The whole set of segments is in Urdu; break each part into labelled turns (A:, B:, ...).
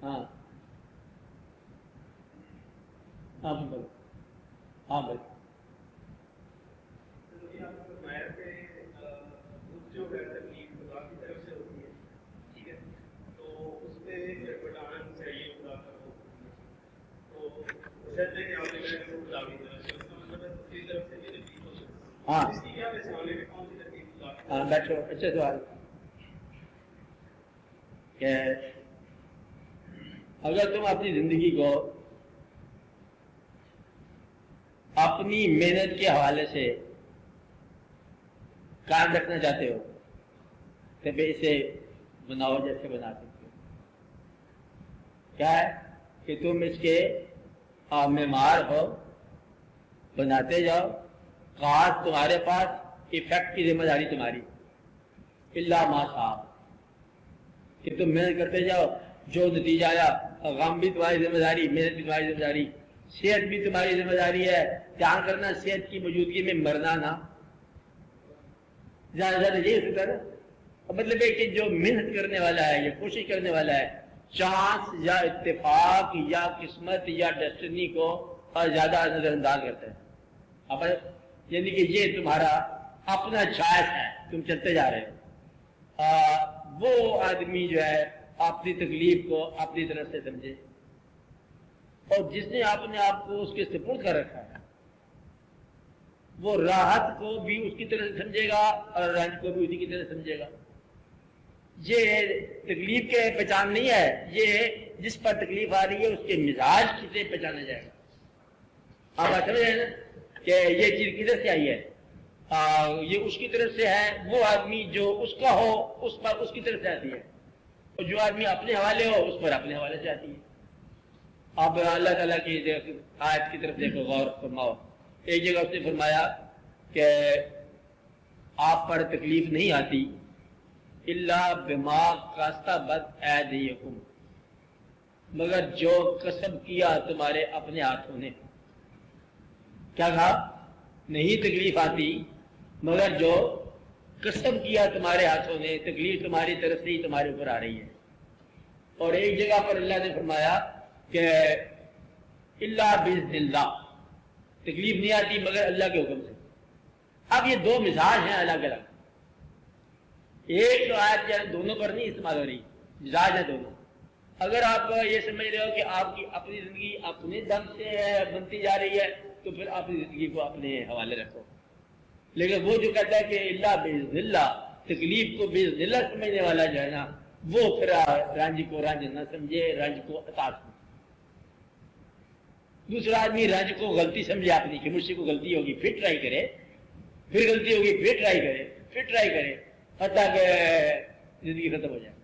A: ہاں ہاں بولو، ہاں بولو۔
B: جو ہے تکلیف خدا کی طرف سے ہوتی ہے، ٹھیک ہے، تو اس پہ بٹان چاہیے خدا کا حکم، تو سجدے کے آپ نے کہا کہ خدا کی طرف سے، اس کا مطلب ہے اس کی طرف سے بھی تکلیف ہو سکتی ہے،
A: ہاں
B: اس کی کیا پہچان ہے کہ کون سی تکلیف خدا کی
A: ہاں
B: طرف سے؟
A: بیٹھو، اچھا سوال کہ اگر تم اپنی زندگی کو اپنی محنت کے حوالے سے کام رکھنا چاہتے ہو تو پھر اسے بناؤ جیسے بنا سکتے ہو۔ کیا ہے کہ تم اس کے معمار ہو، بناتے جاؤ، خاص تمہارے پاس ایفیکٹ کی ذمہ داری تمہاری، اللہ ما شاء، کہ تم محنت کرتے جاؤ، جو نتیجہ آیا، غم بھی تمہاری ذمہ داری، محنت بھی تمہاری ذمہ داری، صحت بھی تمہاری ذمہ داری ہے، دھیان کرنا صحت کی موجودگی میں مرنا نہ، زیادہ زیادہ یہی ہوتا ہے نا۔ مطلب ہے کہ جو محنت کرنے والا ہے یا کوشش کرنے والا ہے، چانس یا اتفاق یا قسمت یا ڈیسٹنی کو زیادہ نظر انداز کرتا ہے۔ اب یعنی کہ یہ تمہارا اپنا چوائس ہے، تم چلتے جا رہے ہو۔ وہ آدمی جو ہے اپنی تکلیف کو اپنی طرف سے سمجھے، اور جس نے اپنے آپ کو اس کے سپرد کر رکھا ہے وہ راحت کو بھی اس کی طرح سے سمجھے گا اور رنج کو بھی اسی کی طرح سمجھے گا۔ یہ تکلیف کے پہچان نہیں ہے، یہ جس پر تکلیف آ رہی ہے اس کے مزاج کسے پہچانا جائے گا۔ آپ سمجھ رہے ہیں نا کہ یہ چیز کدھر سے آئی ہے؟ یہ اس کی طرف سے ہے، وہ آدمی جو اس کا ہو اس پر اس کی طرف سے آتی ہے، اور جو آدمی اپنے حوالے ہو اس پر اپنے حوالے سے آتی ہے۔ آپ اللہ تعالیٰ کی آیت کی طرف دیکھو، غور فرماؤ۔ ایک جگہ اس نے فرمایا کہ آپ پر تکلیف نہیں آتی الا بما کسبت ایدیکم، مگر جو کسب کیا تمہارے اپنے ہاتھوں نے۔ کیا کہا؟ نہیں تکلیف آتی مگر جو کسب کیا تمہارے ہاتھوں نے، تکلیف تمہاری طرف سے ہی تمہارے اوپر آ رہی ہے۔ اور ایک جگہ پر اللہ نے فرمایا کہ اللہ باذن اللہ، تکلیف نہیں آتی مگر اللہ کے حکم سے۔ اب یہ دو مزاج ہیں الگ الگ، ایک تو آیت جو دونوں پر نہیں استعمال ہو رہی، مزاج ہے دونوں۔ اگر آپ یہ سمجھ رہے ہو کہ آپ کی اپنی زندگی اپنے دم سے بنتی جا رہی ہے تو پھر اپنی زندگی کو اپنے حوالے رکھو، لیکن وہ جو کہتا ہے کہ اللہ باذن اللہ، تکلیف کو باذن اللہ سمجھنے والا جو ہے نا، وہ پھر رنج کو رنج نہ سمجھے، رنج کو عطا سمجھے۔ دوسرا آدمی رنج کو غلطی سمجھے اپنی، کہ مجھ سے کوئی غلطی ہوگی، پھر ٹرائی کرے، پھر غلطی ہوگی، پھر ٹرائی کرے، پھر ٹرائی کرے، حتیٰ کہ زندگی ختم ہو جائے۔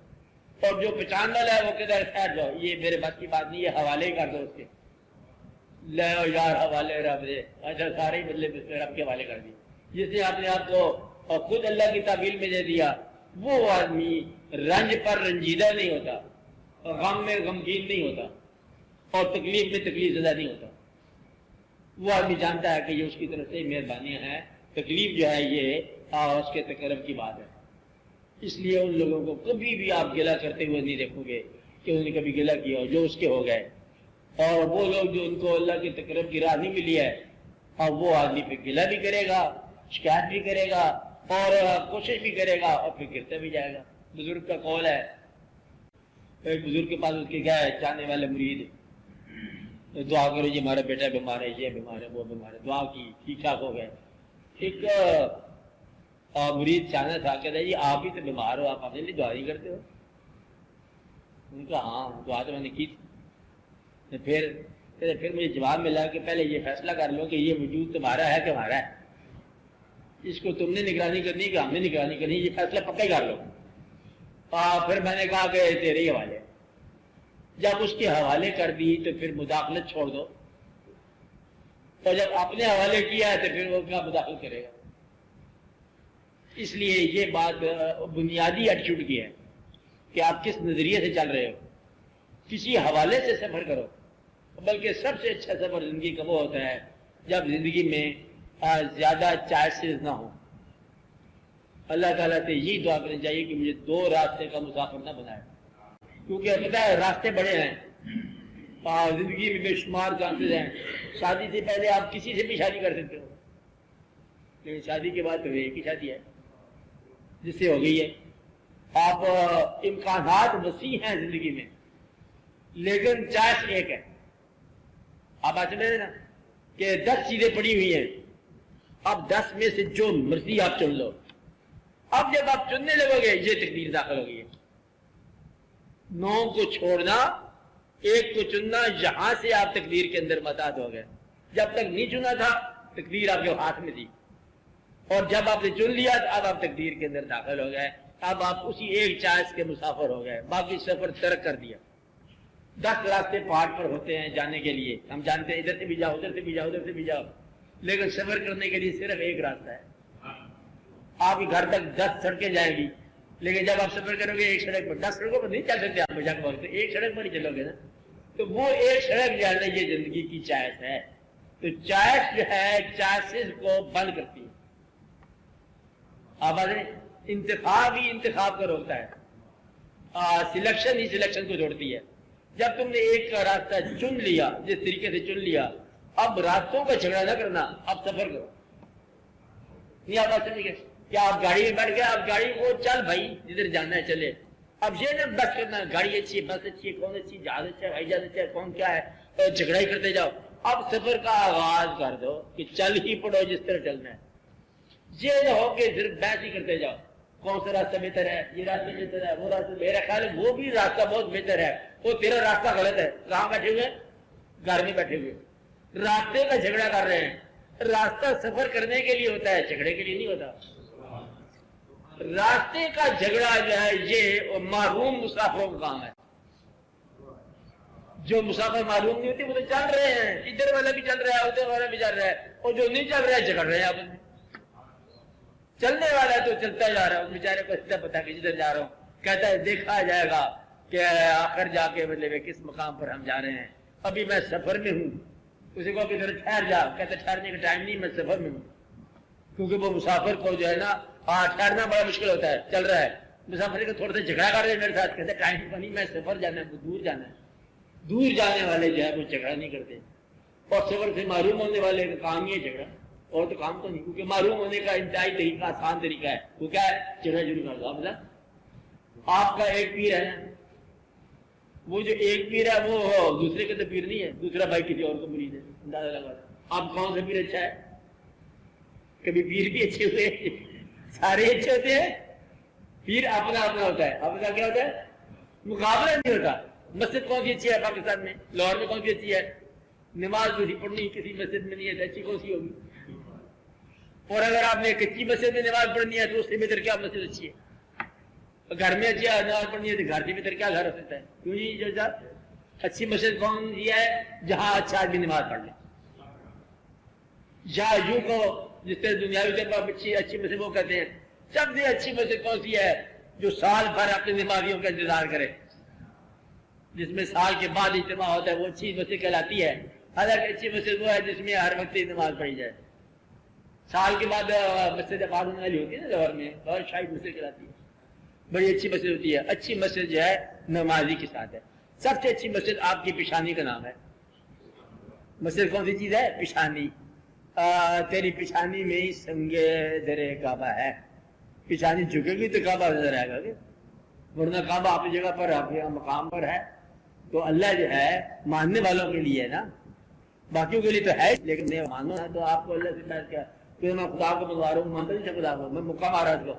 A: اور جو پہچان والا ہے وہ کہتا ہے خیر جاؤ، یہ میرے بس کی بات نہیں، یہ حوالے ہی کر دو اس کے، لے یار حوالے رب دے، اچھا سارے بدلے رب کے حوالے کر دی۔ جس نے اپنے آپ کو خود اللہ کی تعبیر میں دے دیا، وہ آدمی رنج پر رنجیدہ نہیں ہوتا، غم میں غمگین نہیں ہوتا، اور تکلیف میں تکلیف زدہ نہیں ہوتا۔ وہ آدمی جانتا ہے کہ یہ اس کی طرف سے مہربانیاں ہیں، تکلیف جو ہے یہ اس کے تقرب کی بات ہے۔ اس لیے ان لوگوں کو کبھی بھی آپ گلہ کرتے ہوئے نہیں دیکھو گے کہ انہوں نے کبھی گلہ کیا ہو، جو اس کے ہو گئے۔ اور وہ لوگ جو ان کو اللہ کی تقرب کی راہ نہیں ملی ہے، اور وہ آدمی پھر گلہ بھی کرے گا، شکایت بھی کرے گا، اور کوشش بھی کرے گا، اور پھر گرتا بھی جائے گا۔ بزرگ کا قول ہے، ایک بزرگ کے پاس اس کے گئے چاہنے والے مرید، دعا کرو جی ہمارا بیٹا بیمار ہے، یہ بیمار ہے، وہ بیمار ہے، دعا کی، ٹھیک ٹھاک ہو گئے۔ ایک مرید چاہنا تھا، کہتا ہے جی آپ بھی تو بیمار ہو، آپ اپنے لیے دعا نہیں کرتے ہو؟ ان کا ہاں دعا تو میں نے کی تھی۔ پھر مجھے جواب ملا کہ پہلے یہ فیصلہ کر لو کہ یہ وجود تمہارا ہے کہ ہمارا ہے، اس کو تم نے نگرانی کرنی کہ ہم نے نگرانی کرنی، یہ فیصلہ پکا ہی کر لو۔ پھر میں نے کہا کہ تیرے ہی حوالے۔ جب اس کے حوالے کر دی تو پھر مداخلت چھوڑ دو، اور جب اپنے حوالے کیا ہے تو پھر وہ کیا مداخلت کرے گا۔ اس لیے یہ بات بنیادی ایٹیٹیوڈ کی ہے کہ آپ کس نظریے سے چل رہے ہو، کسی حوالے سے سفر کرو۔ بلکہ سب سے اچھا سفر زندگی کا وہ ہوتا ہے جب زندگی میں زیادہ چوائسز نہ ہوں۔ اللہ تعالیٰ سے یہی دعا کرنی چاہیے کہ مجھے دو راستے کا مسافر نہ بنائے، کیونکہ پتہ ہے راستے بڑے ہیں، زندگی میں بے شمار چانسز ہیں. شادی سے پہلے آپ کسی سے بھی شادی کر سکتے ہو، لیکن شادی کے بعد تو ایک ہی شادی ہے جس سے ہو گئی ہے. آپ امکانات وسیع ہیں زندگی میں، لیکن چوائس ایک ہے. آپ آج سمجھ رہے نا کہ 10 چیزیں پڑی ہوئی ہیں، اب 10 میں سے جو مرضی آپ چن لو. اب جب آپ چننے لگو گے یہ تقدیر داخل ہو گئی ہے. 9 کو چھوڑنا، 1 کو چننا، یہاں سے آپ تقدیر کے اندر محتاط ہو گئے. جب تک نہیں چنا تھا تقدیر آپ کے ہاتھ میں تھی، اور جب آپ نے چن لیا تو اب آپ تقدیر کے اندر داخل ہو گئے. اب آپ اسی ایک چوائس کے مسافر ہو گئے، باقی سفر ترک کر دیا. 10 راستے پہاڑ پر ہوتے ہیں جانے کے لیے، ہم جانتے ہیں ادھر سے بھی جاؤ، ادھر سے بھی جاؤ، ادھر سے بھی جاؤ، لیکن سفر کرنے کے لیے صرف ایک راستہ ہے. آپ کے گھر تک 10 سڑکیں جائیں گی، لیکن جب آپ سفر کرو گے ایک سڑک پر، 10 سڑکوں پر نہیں چل سکتے آپ مجھے بولتے، ایک سڑک پر ہی چلو گے نا. تو وہ ایک سڑک جانا یہ زندگی کی چوائس ہے. تو چوائس جو ہے چوائسز کو بند کرتی ہے. آپ انتخاب ہی انتخاب کو روکتا ہے، سلیکشن ہی سلیکشن کو جوڑتی ہے. جب تم نے ایک کا راستہ چن لیا، جس طریقے سے چن لیا، اب راستوں کا جھگڑا نہ کرنا، اب سفر کرو. نہیں آپ بات سمجھ گئے کہ آپ گاڑی میں بیٹھ گئے، آپ گاڑی کو چل بھائی جدھر جانا ہے چلے. اب یہ نہ بس کرنا گاڑی اچھی ہے، بس اچھی ہے، کون اچھی، جہاز اچھا ہے، ہوائی جہاز اچھا ہے، کون کیا ہے، جھگڑا ہی کرتے جاؤ. اب سفر کا آغاز کر دو کہ چل ہی پڑو جس طرح چلنا ہے. یہ نہ ہو کہ صرف بحث ہی کرتے جاؤ، کون سا راستہ بہتر ہے، یہ راستہ بہتر ہے، وہ راستہ. میرا خیال ہے وہ بھی راستہ بہت بہتر ہے، وہ تیرا راستہ غلط ہے. کہاں بیٹھے ہوئے؟ گھر میں بیٹھے ہوئے راستے کا جھگڑا کر رہے ہیں. راستہ سفر کرنے کے لیے ہوتا ہے، جھگڑے کے لیے نہیں ہوتا. راستے کا جھگڑا جو ہے یہ محروم مسافروں کا کام ہے. جو مسافر معلوم نہیں ہوتے وہ تو چل رہے ہیں، ادھر والا بھی چل رہا ہے، ادھر والا بھی چل رہا ہے، اور جو نہیں چل رہا ہے جھگڑ رہے ہیں آپس میں. چلنے والا ہے تو چلتا جا رہا ہے، بیچارے کو سیدھا پتا کہ جدھر جا رہا ہوں، کہتا ہے دیکھا جائے گا کہ آخر جا کے مطلب کس مقام پر ہم جا رہے ہیں. ابھی میں سفر میں ہوں. اسی کو کہ ذرا ٹھہر جا، کہتا ٹھہرنے کا ٹائم نہیں، میں سفر میں ہوں. کیونکہ وہ مسافر کو جو ہے نا ٹھہرنا بڑا مشکل ہوتا ہے. چل رہا ہے مسافر کو تھوڑا سا جھگڑا کر رہے ہیں میرے ساتھ، کہتے ہیں ٹائم کا نہیں، میں سفر جانا ہے، دور جانا ہے. دور جانے والے جو ہے وہ جھگڑا نہیں کرتے، اور سفر سے معروم ہونے والے کا کام یہ جھگڑا، اور تو کام تو نہیں. کیونکہ معروم ہونے کا انتہائی طریقہ، آسان طریقہ ہے، وہ کیا ہے؟ جھگڑا شروع کر دو. آپ کا ایک پیر ہے، وہ جو ایک پیر ہے وہ دوسرے کا تو پیر نہیں ہے، دوسرا بھائی کسی اور کو مرید ہے. اندازہ لگا آپ کون سا پیر اچھا ہے؟ کبھی پیر بھی اچھے ہوئے؟ سارے اچھے ہوتے ہیں. پیر اپنا اپنا ہوتا ہے. اپنا کیا ہوتا ہے؟ مقابلہ نہیں ہوتا. مسجد کون سی اچھی ہے پاکستان میں؟ لاہور میں کون سی اچھی ہے؟ نماز کسی پڑھنی کسی مسجد میں نہیں ہے، اچھی کون سی ہوگی؟ اور اگر آپ نے کچی مسجد میں نماز پڑھنی ہے تو اس سے بہتر کیا مسجد اچھی ہے؟ گھر میں اچھی نماز پڑھنی ہے تو گھر سے بہتر کیا گھر ہو سکتا ہے؟ کیوں جی جو اچھی مسجد کون سی ہے؟ جہاں اچھا آدمی نماز پڑھ لے. یا یوں کو جس طرح دنیاوی طور پر اچھی مسجد وہ کہتے ہیں، سب سے اچھی مسجد کون سی ہے؟ جو سال بھر اپنے نمازیوں کا انتظار کرے، جس میں سال کے بعد اجتماع ہوتا ہے، وہ اچھی مسجد کہلاتی ہے. حالانکہ اچھی مسجد وہ ہے جس میں ہر وقت نماز پڑھی جائے. سال کے بعد مسجد آباد ہونے والی ہوتی ہے نا لاہور میں، اور شاید مسجد کہلاتی ہے، بڑی اچھی مسجد ہوتی ہے. اچھی مسجد جو ہے نمازی کے ساتھ ہے. سب سے اچھی مسجد آپ کی پیشانی کا نام ہے. مسجد کون سی چیز ہے؟ پیشانی. تیری پیشانی میں ہی سنگے درے کعبہ ہے. پیشانی جھکے گی تو کعبہ نظر آئے گا، ورنہ کعبہ اپنی جگہ پر اپنے مقام پر ہے. تو اللہ جو ہے ماننے والوں کے لیے ہے نا، باقیوں کے لیے تو ہے، لیکن نہیں مانو ہے تو آپ کو اللہ سے بیٹھ کیا کہ میں خدا کو بنوا رہا ہوں، مانتا نہیں تھا خدا کو، میں مکہ مارا اس کو،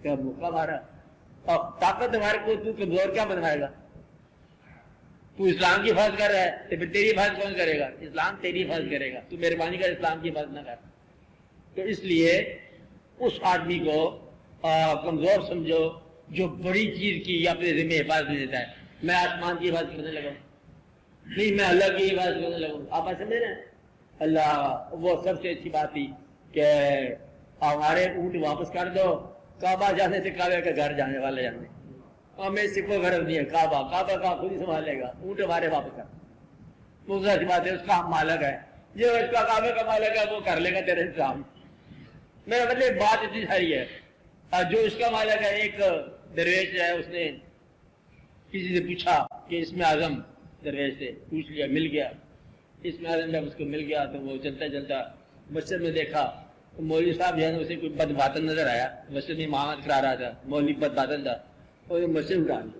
A: کیا مکہ مارا؟ اور طاقت تمہارے کو تو کمزور کیا بنوائے گا؟ تو اسلام کی حفاظت کر رہا ہے تو پھر تیری حفاظت کون کرے گا؟ اسلام تیری حفاظت کرے گا. تو مہربانی کر اسلام کی حفاظت نہ کر. تو اس لیے اس آدمی کو کمزور سمجھو جو بڑی چیز کی اپنے ذمہ حفاظت نہیں دیتا ہے. میں آسمان کی حفاظت کرنے لگا ہوں، نہیں میں اللہ کی حفاظت کرنے لگا ہوں. آپ سمجھ رہے ہیں؟ اللہ وہ سب سے اچھی بات تھی کہ ہمارے اونٹ واپس کر دو، کعبہ جانے سے کعبے کا گھر جانے والے جانے. ہمیں اس سے کوئی غرض نہیں ہے، کعبہ کا خود ہی سنبھال لے گا، اونٹ ہمارے واپس کر. دوسرا سی بات ہے اس کا ہم مالک ہے، جو اس کا کعبے کا مالک ہے وہ کر لے گا تیرے انتظام. میرا مطلب بات اتنی ساری ہے. جو اس کا مالک ہے، ایک درویش ہے، اس نے کسی سے پوچھا کہ اسم اعظم درویش سے پوچھ لیا، مل گیا اسم اعظم، جب اس کو مل گیا تو وہ چلتا چلتا مسجد میں دیکھا تو مولوی صاحب جو ہے نا اسے کوئی بد باطن نظر آیا، مسجد میں امامت کرا رہا تھا، مولوی بد باطن تھا اور مسجد اٹھا لی،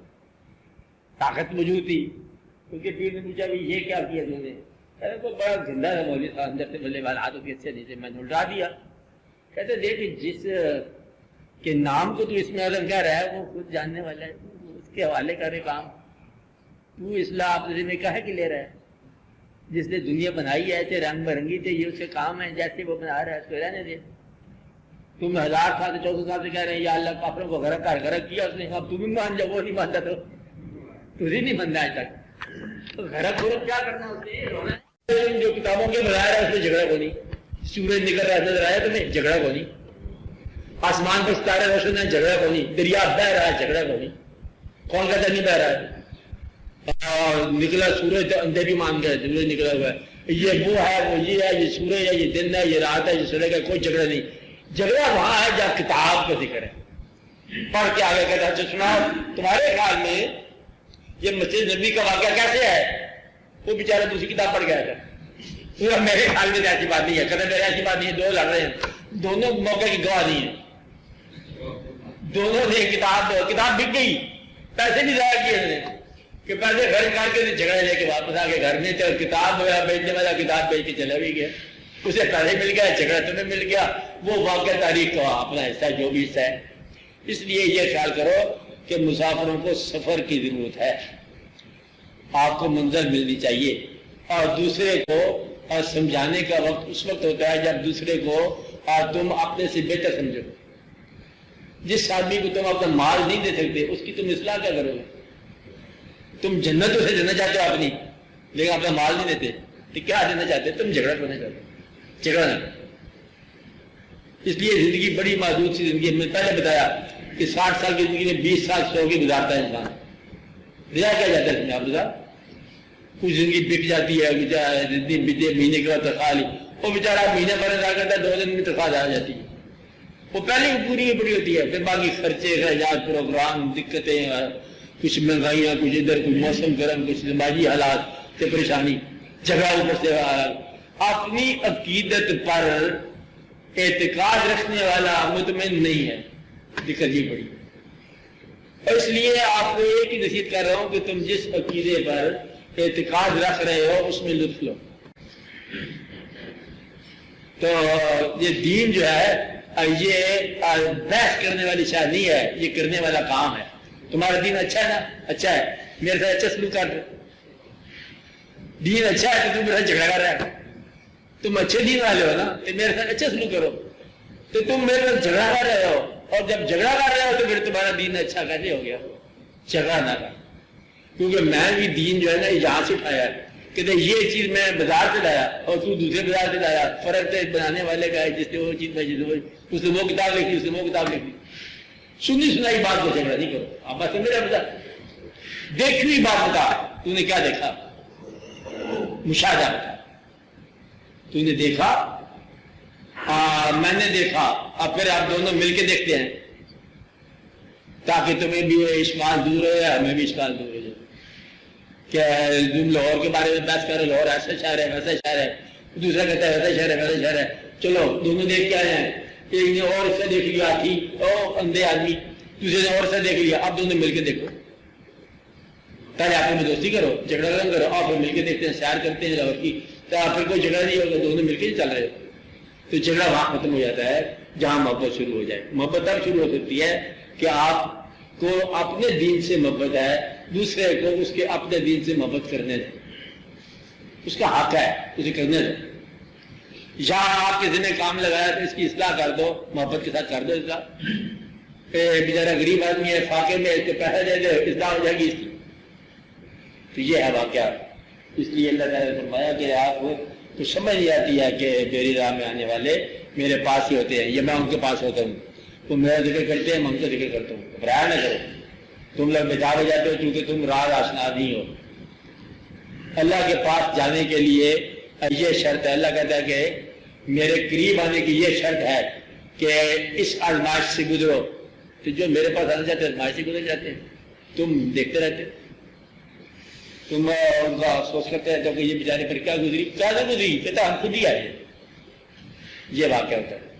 A: طاقت موجود تھی۔ ان کے پیر نے پوچھا بھی یہ کیا کیا تم نے؟ کہتے کوئی بڑا زندہ تھا مولوی صاحب، اندر سے بلے والے ہاتھوں کے اچھے نہیں تھے، میں نے اٹھا دیا۔ کہتے دیکھ جس کے نام کو تو اسم اعظم کہہ رہا ہے وہ خود جاننے والا ہے، اس کے حوالے کرے کام، تو اصلاح آپ میں کہے کہ لے رہا ہے؟ جس نے دنیا بنائی ہے ایسے رنگ برنگی تھے، یہ اس کے کام ہے، جیسے وہ بنا رہا ہے اس کو رہنے دے۔ تم 1000 سال سے 1400 سال سے کہہ رہے ہیں یا اللہ کافروں کو غرق کر غرق کیا اس نے، اب تم بھی مان جا، وہ نہیں مانتا تو تجھے نہیں ماننا آج تک، تو غرق غرق کیا کرنا اس نے؟ جو کتابوں کے بنا رہا ہے اس میں جھگڑا کو نہیں، سورج نکل رہا نظر آیا تمہیں، جھگڑا کو نہیں، آسمان پر ستارے روشن ہے، جھگڑا کو نہیں، دریا بہ رہا ہے، جھگڑا کو نہیں، کون کہتا نہیں بہ رہا ہے؟ نکلا سورج تو اندھے بھی مان گئے سورج نکلا ہوا ہے، یہ وہ ہے، وہ یہ ہے، یہ سورج ہے، یہ دن ہے، یہ رات ہے، یہ سورج ہے، کوئی جھگڑا نہیں۔ جھگڑا وہاں ہے جہاں کتاب کا ذکر ہے۔ پڑھ کے آگے کہتا ہے سناؤ تمہارے خیال میں یہ مسجد نبی کا واقعہ کیسے ہے؟ وہ بیچارہ دوسری کتاب پڑھ گیا تھا، میرے خیال میں ایسی بات نہیں ہے، کہتے میرے ایسی بات نہیں ہے، دو لڑ رہے ہیں، دونوں موقع کی گواہ نہیں ہے، دونوں نے کتاب بک گئی، پیسے نہیں ضائع کیے انہوں نے کہ پیسے خرچ کر کے جھگڑے لے کے واپس آ کے گھر میں تو کتاب بیچنے والا کتاب بیچ کے چلا بھی گیا، اسے پیسے مل گیا، جھگڑا تمہیں مل گیا، وہ واقعہ تاریخ کا اپنا حصہ جو بھی حصہ ہے۔ اس لیے یہ خیال کرو کہ مسافروں کو سفر کی ضرورت ہے، آپ کو منزل ملنی چاہیے، اور دوسرے کو سمجھانے کا وقت اس وقت ہوتا ہے جب دوسرے کو تم اپنے سے بہتر سمجھو۔ جس آدمی کو تم اپنا مال نہیں دے سکتے اس کی تم اصلاح کیا کرو گے؟ تم جنت اسے دینا چاہتے ہو اپنی، لیکن اپنا مال نہیں دیتے تو کیا دینا چاہتے؟ تم جھگڑا کرنا چاہتے، جھگڑا نہیں۔ اس لیے زندگی بڑی محدود سی زندگی، میں پہلے بتایا کہ 60 سال کی زندگی میں 20 سال سو کے گزارتا ہے انسان، ریا کیا جاتا ہے اس میں؟ آپ بتا، کچھ زندگی بک جاتی ہے، مہینے کے بعد تنخواہ لی، وہ بیچارہ مہینے بھر انتظار کرتا ہے، 2 دن میں تنخواہ آ جاتی ہے، وہ پہلے ہی پوری پوری ہوتی ہے، پھر باقی خرچے اخراجات پروگرام دقتیں، کچھ مہنگائیاں، کچھ ادھر، کچھ موسم گرم، کچھ سماجی حالات سے پریشانی، جھگڑا اوپر سے اپنی عقیدت پر اعتقاد رکھنے والا مطمئن نہیں ہے، دقت یہ بڑی۔ اور اس لیے آپ کو ایک ہی نصیحت کر رہا ہوں کہ تم جس عقیدے پر اعتقاد رکھ رہے ہو اس میں لطف لو۔ تو یہ دین جو ہے یہ بحث کرنے والی شاید نہیں ہے، یہ کرنے والا کام ہے۔ تمہارا دین اچھا ہے نا؟ اچھا ہے، میرے ساتھ اچھا سلوک کر رہے، دین اچھا ہے تو تم میرے ساتھ جھگڑا کر رہے ہو، تم اچھے دین والے ہو نا تو میرے ساتھ اچھا سلوک کرو، تو تم میرے ساتھ جھگڑا کر رہے ہو، اور جب جھگڑا کر رہے ہو تو پھر تمہارا دین اچھا کیسے ہو گیا؟ جھگڑا نہ کر، کیونکہ میں بھی دین جو ہے نا یہاں سے اٹھایا ہے کہ یہ چیز میں بازار سے لایا اور تو دوسرے بازار سے لایا، فرق تو بنانے والے کا ہے، جس نے وہ چیز بھیجی، اس نے وہ کتاب لکھی، اس نے وہ کتاب لکھی، سنی سنائی بات کو جھگڑا نہیں کرو۔ آپ بات میرا بتا، دیکھی ہوئی بات بتا، تو نے کیا دیکھا؟ مشاہدہ بتا، تو نے دیکھا، میں نے دیکھا، اب پھر آپ دونوں مل کے دیکھتے ہیں تاکہ تمہیں بھی اشکال دور ہو جائے، ہمیں بھی اشکال دور ہو جائے۔ کہ تم لاہور کے بارے میں بحث کر رہے، لاہور ایسا شہر ہے ویسا شہر ہے، دوسرا کہتا ہے ویسا شہر ہے ویسا شہر ہے، چلو دونوں دیکھ کے آئے ہیں، ایک نے اور سے دیکھ لیا ٹھیک، او اندھے آدمی، دوسرے نے اور سے دیکھ لیا، اب دونوں مل کے دیکھو، پہلے آپ میں دوستی کرو، جھگڑا کم کرو، آپ مل کے دیکھتے ہیں، سیر کرتے ہیں لاہور کی، تو آپ پھر کوئی جھگڑا نہیں ہوگا، دونوں مل کے ہی چل رہے ہو، تو جھگڑا وہاں ختم ہو جاتا ہے جہاں محبت شروع ہو جائے۔ محبت تب شروع ہو سکتی ہے کہ آپ کو اپنے دین سے محبت ہے، دوسرے کو اس کے اپنے دین سے محبت کرنے دیں، اس کا حق ہے، اسے کرنے دیں۔ یہاں آپ کے ذمہ کام لگایا تو اس کی اصلاح کر دو، محبت کے ساتھ کر دو اصلاح۔ بیچارہ غریب آدمی ہے، فاقے میں، اس کو پیسہ دے دو، اصلاح ہو جائے گی اس کی۔ تو یہ ہے واقعہ۔ اس لیے اللہ تعالیٰ نے فرمایا کہ آپ کو سمجھ نہیں آتی ہے کہ میری راہ میں آنے والے میرے پاس ہی ہوتے ہیں، یا میں ان کے پاس ہوتا ہوں، تو میرا ذکر کرتے ہیں، میں ان کا ذکر کرتا ہوں۔ گھبرایا نہ کرو، تم لوگ بیدار ہو جاتے ہو کیونکہ تم راہ آشنا نہیں ہو۔ اللہ کے پاس جانے کے لیے یہ شرط ہے، اللہ کہتا ہے کہ میرے قریب آنے کی یہ شرط ہے کہ اس آزمائش سے گزرو، تو جو میرے پاس آنا چاہتے ہیں آزمائش سے گزر جاتے ہیں، تم دیکھتے رہتے تم ان کا افسوس کرتے ہیں تو کہ یہ بیچارے پر کیا گزری سے گزری، کہتا ہم خود ہی آئے، یہ واقعہ ہوتا ہے۔